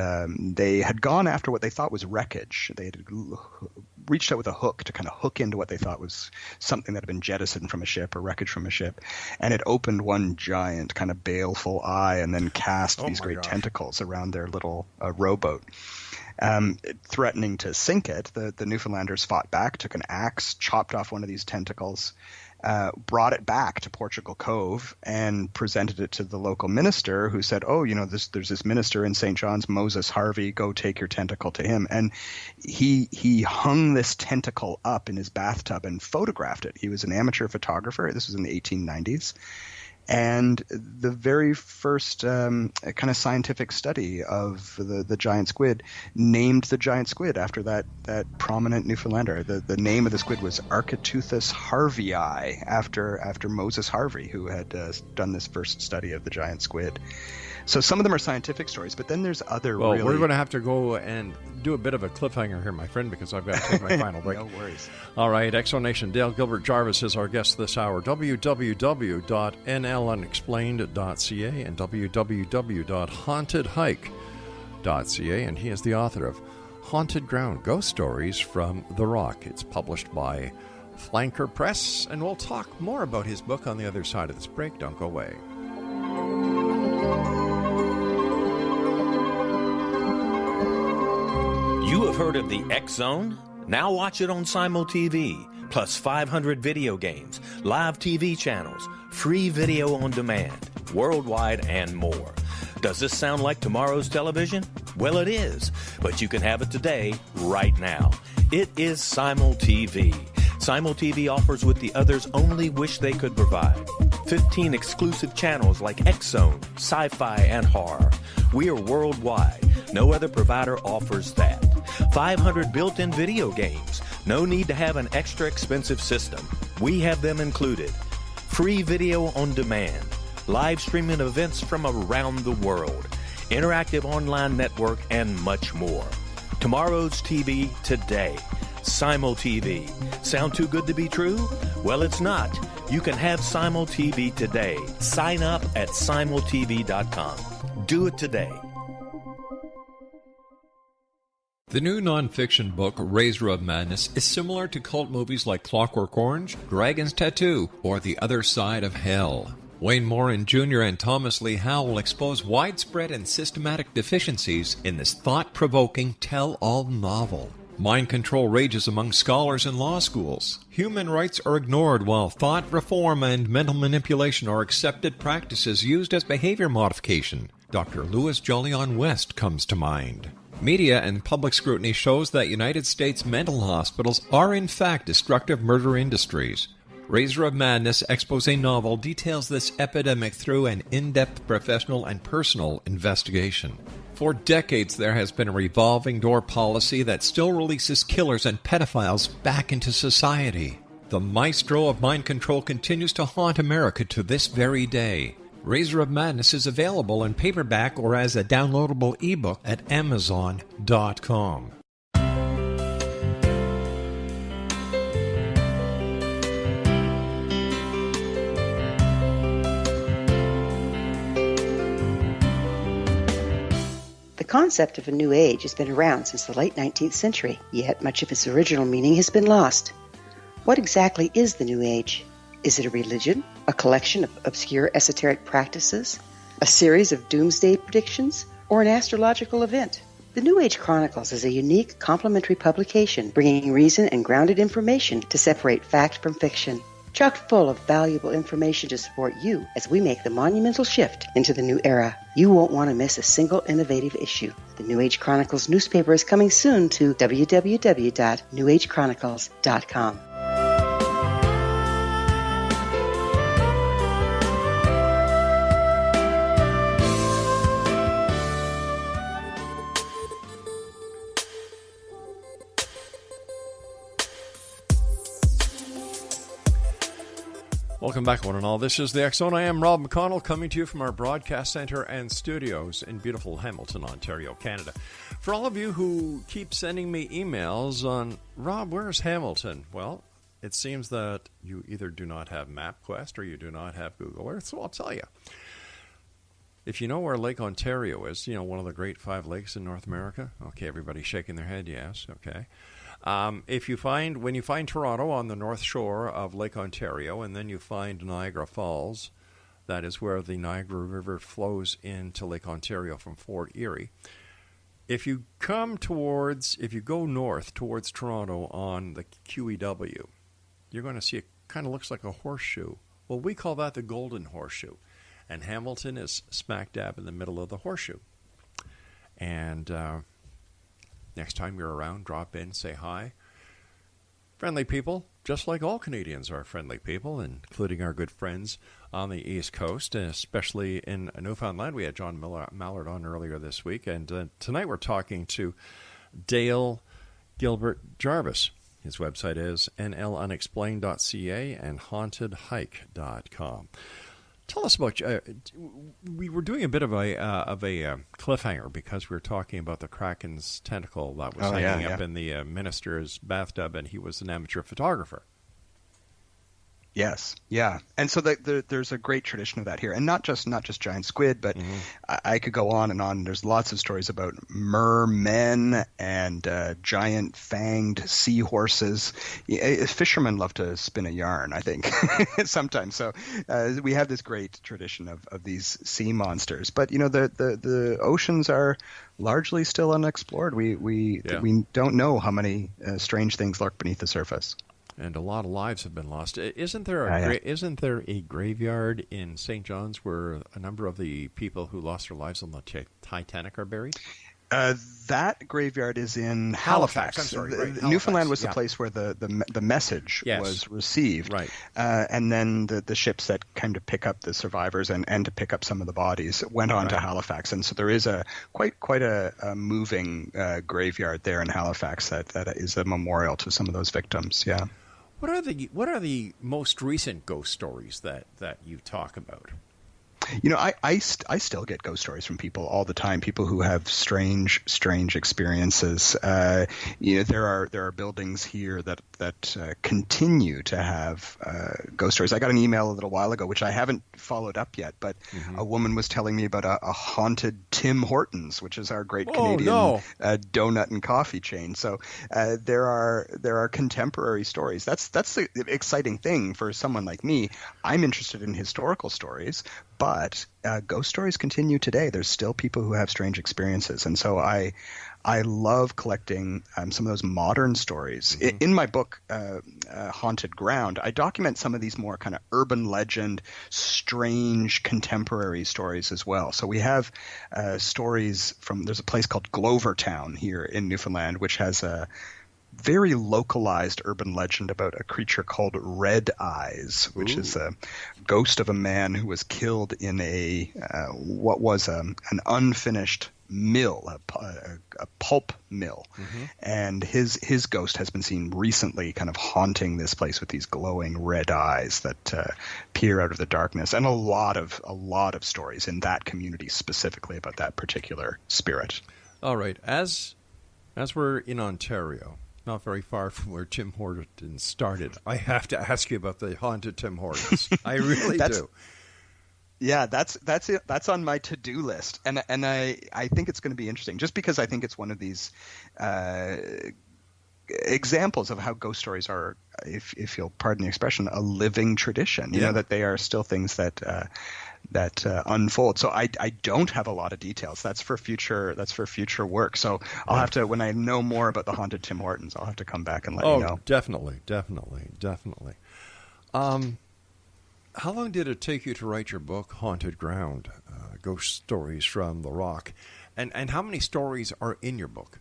Speaker 5: they had gone after what they thought was wreckage. They had reached out with a hook to kind of hook into what they thought was something that had been jettisoned from a ship or wreckage from a ship, and it opened one giant kind of baleful eye and then cast these great tentacles around their little rowboat. Threatening to sink it, the Newfoundlanders fought back, took an axe, chopped off one of these tentacles, brought it back to Portugal Cove and presented it to the local minister, who said, there's this minister in St. John's, Moses Harvey, go take your tentacle to him. And he hung this tentacle up in his bathtub and photographed it. He was an amateur photographer. This was in the 1890s. And the very first kind of scientific study of the giant squid named the giant squid after that prominent Newfoundlander. The name of the squid was Architeuthis harveyi, after Moses Harvey, who had done this first study of the giant squid. So some of them are scientific stories, but then there's other
Speaker 4: we're going to have to go and do a bit of a cliffhanger here, my friend, because I've got to take my final break.
Speaker 5: No worries.
Speaker 4: All right, Exonation, Dale Gilbert Jarvis is our guest this hour. www.nlunexplained.ca and www.hauntedhike.ca, and he is the author of Haunted Ground, Ghost Stories from the Rock. It's published by Flanker Press, and we'll talk more about his book on the other side of this break. Don't go away.
Speaker 6: You have heard of the X Zone? Now watch it on Simul TV, plus 500 video games, live TV channels, free video on demand, worldwide, and more. Does this sound like tomorrow's television? Well, it is, but you can have it today, right now. It is Simul TV. Simul TV offers what the others only wish they could provide. 15 exclusive channels like X Zone, sci-fi, and horror. We are worldwide. No other provider offers that. 500 built-in video games. No need to have an extra expensive system. We have them included. Free video on demand. Live streaming events from around the world. Interactive online network, and much more. Tomorrow's TV today. Simul TV. Sound too good to be true? Well, it's not. You can have Simul TV today. Sign up at simultv.com. Do it today.
Speaker 8: The new nonfiction book, Razor of Madness, is similar to cult movies like Clockwork Orange, Dragon's Tattoo, or The Other Side of Hell. Wayne Morin Jr. and Thomas Lee Howe will expose widespread and systematic deficiencies in this thought-provoking tell-all novel. Mind control rages among scholars in law schools. Human rights are ignored while thought reform and mental manipulation are accepted practices used as behavior modification. Dr. Louis Jolyon West comes to mind. Media and public scrutiny shows that United States mental hospitals are in fact destructive murder industries. Razor of Madness expose novel details this epidemic through an in-depth professional and personal investigation. For decades, there has been a revolving door policy that still releases killers and pedophiles back into society. The maestro of mind control continues to haunt America to this very day. Razor of Madness is available in paperback or as a downloadable ebook at Amazon.com.
Speaker 7: The concept of a new age has been around since the late 19th century, yet much of its original meaning has been lost. What exactly is the New Age? Is it a religion, a collection of obscure esoteric practices, a series of doomsday predictions, or an astrological event? The New Age Chronicles is a unique, complementary publication bringing reason and grounded information to separate fact from fiction. Chock full of valuable information to support you as we make the monumental shift into the new era. You won't want to miss a single innovative issue. The New Age Chronicles newspaper is coming soon to www.newagechronicles.com.
Speaker 4: Welcome back, one and all. This is the X Zone. I am Rob McConnell, coming to you from our broadcast center and studios in beautiful Hamilton, Ontario, Canada. For all of you who keep sending me emails on, Rob, where's Hamilton? Well, it seems that you either do not have MapQuest or you do not have Google Earth, so I'll tell you. If you know where Lake Ontario is, you know, one of the great 5 lakes in North America. Okay, everybody's shaking their head, yes, okay. When you find Toronto on the north shore of Lake Ontario, and then you find Niagara Falls, that is where the Niagara River flows into Lake Ontario from Fort Erie. If you go north towards Toronto on the QEW, you're going to see it kind of looks like a horseshoe. Well, we call that the Golden Horseshoe, and Hamilton is smack dab in the middle of the horseshoe. And next time you're around, drop in, say hi. Friendly people, just like all Canadians are friendly people, including our good friends on the East Coast, especially in Newfoundland. We had John Mallard on earlier this week, and tonight we're talking to Dale Gilbert Jarvis. His website is nlunexplained.ca and hauntedhike.com. Tell us about, we were doing a bit of a cliffhanger because we were talking about the Kraken's tentacle that was hanging up in the minister's bathtub, and he was an amateur photographer.
Speaker 5: Yes, yeah, and so there's a great tradition of that here, and not just giant squid, but I could go on and on. There's lots of stories about mermen and giant fanged seahorses. Fishermen love to spin a yarn, I think, sometimes. So we have this great tradition of these sea monsters, but you know the oceans are largely still unexplored. We don't know how many strange things lurk beneath the surface.
Speaker 4: And a lot of lives have been lost. Isn't there a graveyard in St. John's where a number of the people who lost their lives on the Titanic are buried?
Speaker 5: That graveyard is in Halifax.
Speaker 4: I'm sorry, right,
Speaker 5: Newfoundland was the place where the message was received.
Speaker 4: Right.
Speaker 5: And then the ships that came to pick up the survivors and to pick up some of the bodies went on to Halifax. And so there is quite a moving graveyard there in Halifax that is a memorial to some of those victims. Yeah.
Speaker 4: What are the most recent ghost stories that you talk about?
Speaker 5: You know, I still get ghost stories from people all the time. People who have strange experiences. You know, there are buildings here that continue to have ghost stories. I got an email a little while ago, which I haven't followed up yet, but a woman was telling me about a haunted Tim Hortons, which is our great Canadian donut and coffee chain. So there are contemporary stories. That's the exciting thing for someone like me. I'm interested in historical stories. But ghost stories continue today. There's still people who have strange experiences. And so I love collecting some of those modern stories. In my book, Haunted Ground, I document some of these more kind of urban legend, strange contemporary stories as well. So we have stories there's a place called Glovertown here in Newfoundland, which has a very localized urban legend about a creature called Red Eyes, which is a ghost of a man who was killed in what was an unfinished mill, a pulp mill, and his ghost has been seen recently, kind of haunting this place with these glowing red eyes that peer out of the darkness, and a lot of stories in that community specifically about that particular spirit.
Speaker 4: All right, as we're in Ontario, not very far from where Tim Hortons started, I have to ask you about the haunted Tim Hortons. I really do.
Speaker 5: Yeah, that's it. That's on my to-do list, and I think it's going to be interesting, just because I think it's one of these examples of how ghost stories are, if you'll pardon the expression, a living tradition. You know, that they are still things that unfold. So I don't have a lot of details. That's for future work. So I'll have to, when I know more about the haunted Tim Hortons, I'll have to come back and let you know.
Speaker 4: Definitely. How long did it take you to write your book, Haunted Ground, Ghost Stories from the Rock? And how many stories are in your book?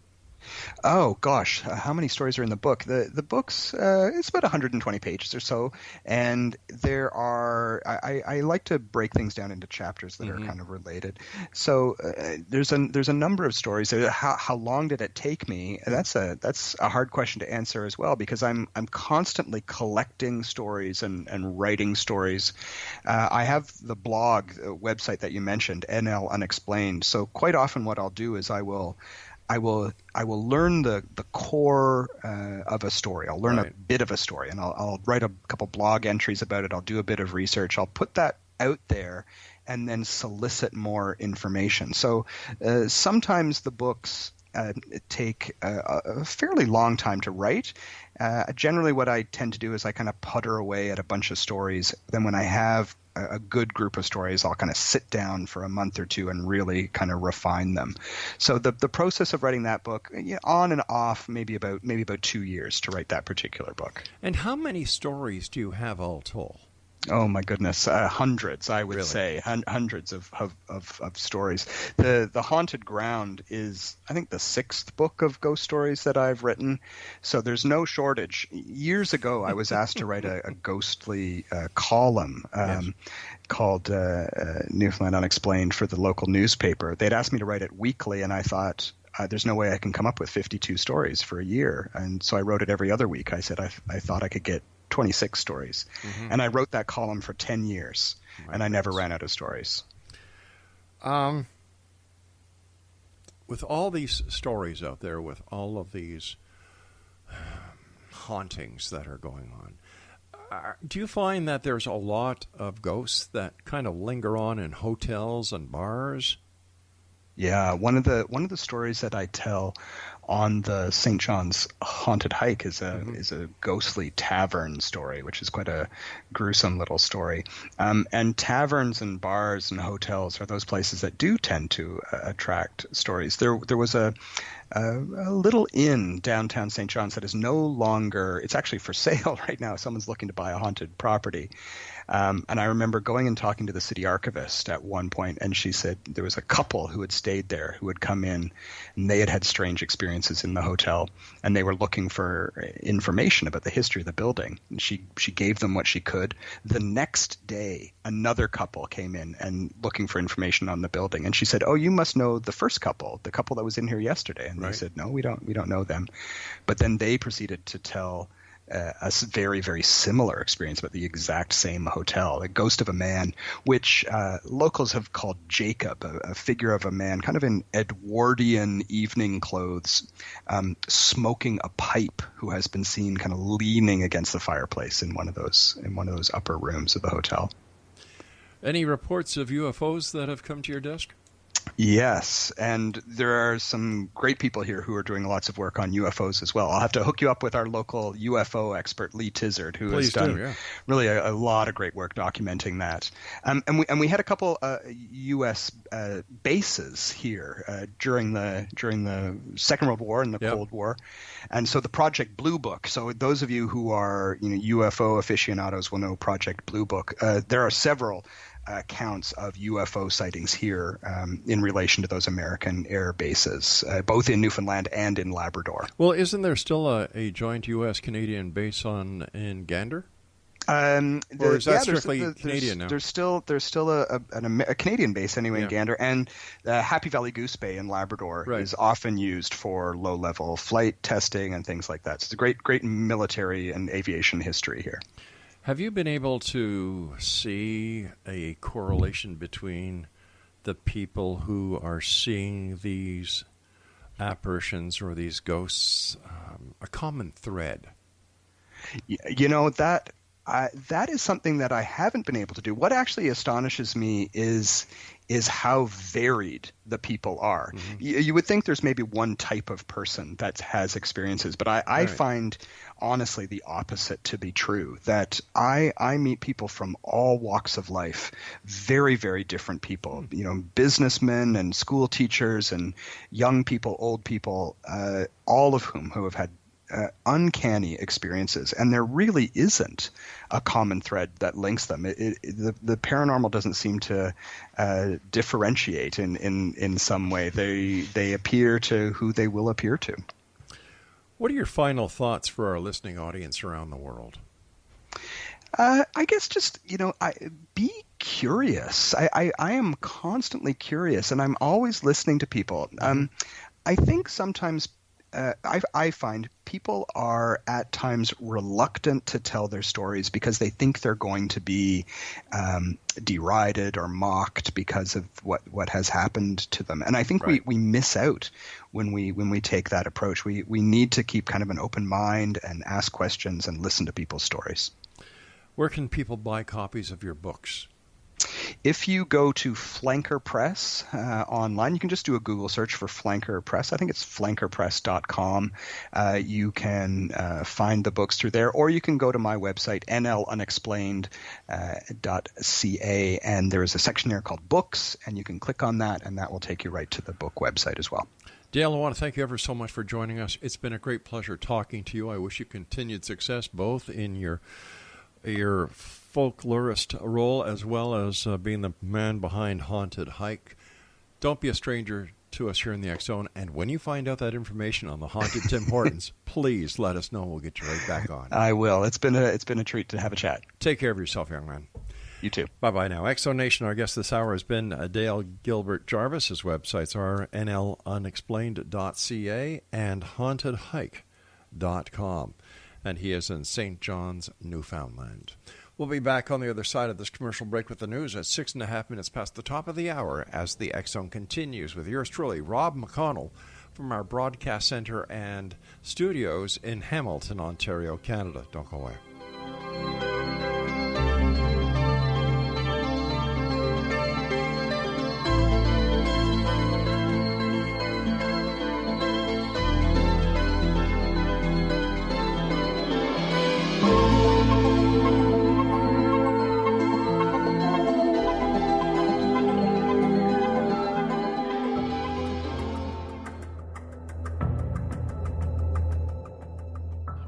Speaker 5: Oh, gosh. How many stories are in the book? The book's it's about 120 pages or so, and there are I like to break things down into chapters that are kind of related. So there's a number of stories. How long did it take me? That's a hard question to answer as well, because I'm constantly collecting stories and writing stories. I have the blog website that you mentioned, NL Unexplained. So quite often what I'll do is I will learn the core of a story. I'll learn a bit of a story, and I'll write a couple blog entries about it. I'll do a bit of research. I'll put that out there and then solicit more information. So sometimes the books take a fairly long time to write. Generally what I tend to do is I kind of putter away at a bunch of stories. Then when I have a good group of stories, I'll kind of sit down for a month or two and really kind of refine them. So the process of writing that book, on and off, maybe about 2 years to write that particular book.
Speaker 4: And how many stories do you have all told?
Speaker 5: Oh my goodness, hundreds, I would say, hundreds of stories. The Haunted Ground is, I think, the 6th book of ghost stories that I've written, so there's no shortage. Years ago, I was asked to write a ghostly column called Newfoundland Unexplained for the local newspaper. They'd asked me to write it weekly, and I thought, there's no way I can come up with 52 stories for a year, and so I wrote it every other week. I said I thought I could get 26 stories. And I wrote that column for 10 years, and I never ran out of stories. With
Speaker 4: all these stories out there, with all of these hauntings that are going on, do you find that there's a lot of ghosts that kind of linger on in hotels and bars? Yeah, one of the stories that I tell on the St. John's Haunted Hike is a ghostly tavern story, which is quite a gruesome little story. And taverns and bars and hotels are those places that do tend to attract stories. There was a little inn downtown St. John's that is no longer, it's actually for sale right now. Someone's looking to buy a haunted property. And I remember going and talking to the city archivist at one point, and she said there was a couple who had stayed there, who had come in, and they had strange experiences in the hotel, and they were looking for information about the history of the building. And she gave them what she could. The next day, another couple came in and looking for information on the building, and she said, "Oh, you must know the first couple, the couple that was in here yesterday." And they said, "No, we don't know them." But then they proceeded to tell a very, very similar experience about the exact same hotel, the ghost of a man, which locals have called Jacob, a figure of a man kind of in Edwardian evening clothes, smoking a pipe, who has been seen kind of leaning against the fireplace in one of those upper rooms of the hotel. Any reports of UFOs that have come to your desk?
Speaker 5: Yes, and there are some great people here who are doing lots of work on UFOs as well. I'll have to hook you up with our local UFO expert, Lee Tizard, who has done really a lot of great work documenting that. And we had a couple U.S. bases here during the Second World War and the Cold War, and so the Project Blue Book. So those of you who are UFO aficionados will know Project Blue Book. There are several accounts of UFO sightings here in relation to those American air bases, both in Newfoundland and in Labrador.
Speaker 4: Well, isn't there still a joint U.S.-Canadian base in Gander? Or is that strictly Canadian now?
Speaker 5: There's still a Canadian base anyway in Gander, and Happy Valley Goose Bay in Labrador is often used for low-level flight testing and things like that. So it's a great military and aviation history here.
Speaker 4: Have you been able to see a correlation between the people who are seeing these apparitions or these ghosts, a common thread?
Speaker 5: That is something that I haven't been able to do. What actually astonishes me is how varied the people are. Mm-hmm. You would think there's maybe one type of person that has experiences, but I find honestly the opposite to be true, that I meet people from all walks of life, very, very different people, businessmen and school teachers and young people, old people, all of whom who have had uncanny experiences, and there really isn't a common thread that links them. The paranormal doesn't seem to differentiate in some way. They appear to who they will appear to.
Speaker 4: What are your final thoughts for our listening audience around the world?
Speaker 5: I guess just be curious. I am constantly curious, and I'm always listening to people. I think sometimes I find people are at times reluctant to tell their stories because they think they're going to be derided or mocked because of what has happened to them. And I think we miss out when we take that approach. We need to keep kind of an open mind and ask questions and listen to people's stories.
Speaker 4: Where can people buy copies of your books?
Speaker 5: If you go to Flanker Press online, you can just do a Google search for Flanker Press. I think it's flankerpress.com. You can find the books through there, or you can go to my website, nlunexplained.ca, and there is a section there called Books, and you can click on that, and that will take you right to the book website as well.
Speaker 4: Dale, I want to thank you ever so much for joining us. It's been a great pleasure talking to you. I wish you continued success both in your folklorist role as well as being the man behind Haunted Hike. Don't be a stranger to us here in the X Zone, and when you find out that information on the haunted Tim Hortons, please let us know. We'll get you right back on.
Speaker 5: I will. It's been a treat to have a chat.
Speaker 4: Take care of yourself, young man.
Speaker 5: You too.
Speaker 4: Bye-bye now. X Zone Nation, our guest this hour has been Dale Gilbert Jarvis. His websites are nlunexplained.ca and hauntedhike.com. And he is in St. John's, Newfoundland. We'll be back on the other side of this commercial break with the news at 6.5 minutes past the top of the hour as the X Zone continues with yours truly, Rob McConnell, from our broadcast center and studios in Hamilton, Ontario, Canada. Don't go away.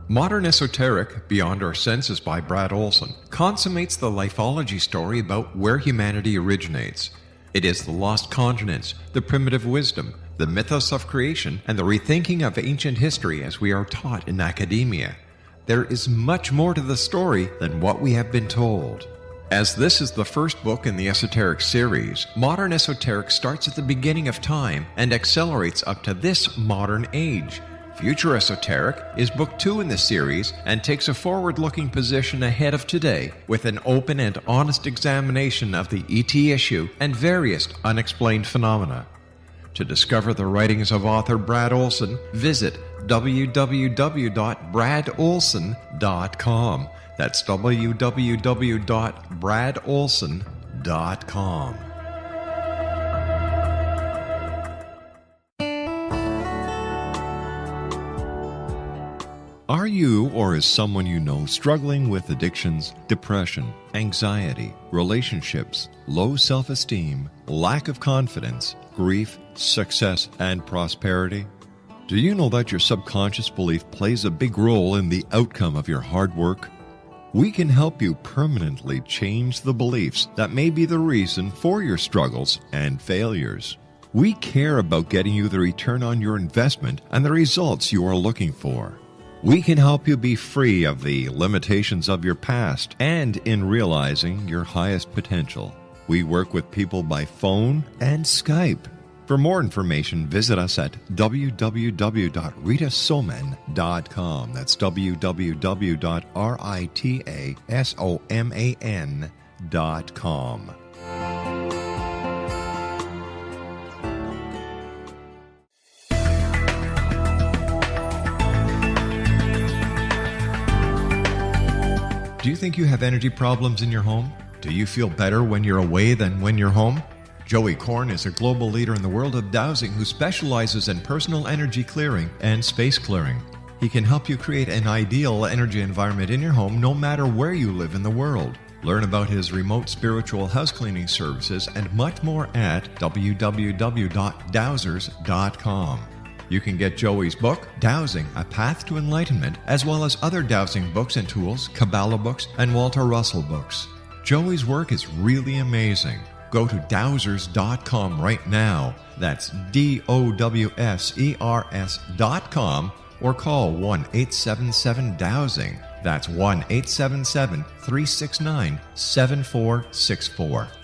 Speaker 8: Modern Esoteric, Beyond Our Senses by Brad Olson, consummates the lifology story about where humanity originates. It is the lost continents, the primitive wisdom, the mythos of creation, and the rethinking of ancient history as we are taught in academia. There is much more to the story than what we have been told. As this is the first book in the Esoteric series, Modern Esoteric starts at the beginning of time and accelerates up to this modern age. Future Esoteric is book 2 in the series and takes a forward-looking position ahead of today with an open and honest examination of the ET issue and various unexplained phenomena. To discover the writings of author Brad Olson, visit www.bradolson.com. That's www.bradolson.com. Are you or is someone you know struggling with addictions, depression, anxiety, relationships, low self-esteem, lack of confidence, grief, success, and prosperity? Do you know that your subconscious belief plays a big role in the outcome of your hard work? We can help you permanently change the beliefs that may be the reason for your struggles and failures. We care about getting you the return on your investment and the results you are looking for. We can help you be free of the limitations of your past and in realizing your highest potential. We work with people by phone and Skype. For more information, visit us at www.ritasoman.com. That's www.ritasoman.com. Do you think you have energy problems in your home? Do you feel better when you're away than when you're home? Joey Korn is a global leader in the world of dowsing who specializes in personal energy clearing and space clearing. He can help you create an ideal energy environment in your home no matter where you live in the world. Learn about his remote spiritual house cleaning services and much more at www.dowsers.com. You can get Joey's book, Dowsing, A Path to Enlightenment, as well as other dowsing books and tools, Kabbalah books, and Walter Russell books. Joey's work is really amazing. Go to dowsers.com right now. That's DOWSERS.com or call 1-877-DOWSING. That's 1-877-369-7464.